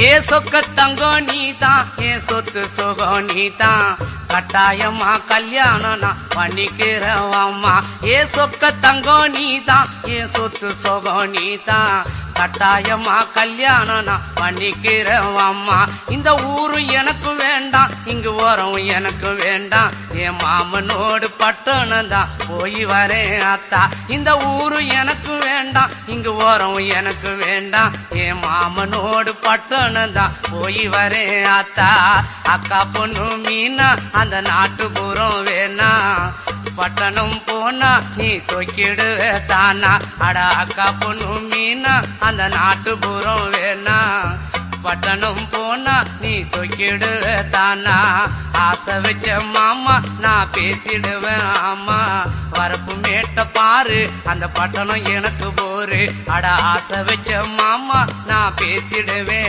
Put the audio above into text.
ஏ சொக்க தங்கம் நீதான், ஏன் சொத்து சுகம் நீதான், கட்டாயமா கல்யாணம் நான் பண்ணிக்கிறவம்மா. ஏ சொக்க தங்கம் நீதான், ஏன் சொத்து சுகம் நீதான், கட்டாயமா கல்யாணம் நான் பண்ணிக்கிறவம்மா. இந்த ஊரு எனக்கு வேண்டாம், இங்கு ஓரம் எனக்கு வேண்டாம், என் மாமனோடு பட்டணம் தான் போய் வரேன் அத்தா. இந்த ஊரு எனக்கு வேண்டாம், இங்கு ஓரம் எனக்கு வேண்டாம், என் மாமனோடு பட்டணம் தான் போய் வரேன் அத்தா. அக்கா பொண்ணு மீனா அந்த நாட்டுப்புறம் வேணா, பட்டணம் போனா நீ சொக்கிடுவ தானா. அட அக்கா பொண்ணு மீனா அந்த நாட்டுப்புறம் வேணா, பட்டணம் போனா நீ சொக்கிடுவ தானா. ஆசை வச்ச மாமா நான் பேசிடுவேன் ஆமா, வரப்பு மேட்ட பாரு அந்த பட்டணம் எனக்கு போரு. அட ஆசை வச்ச மாமா நான் பேசிடுவேன்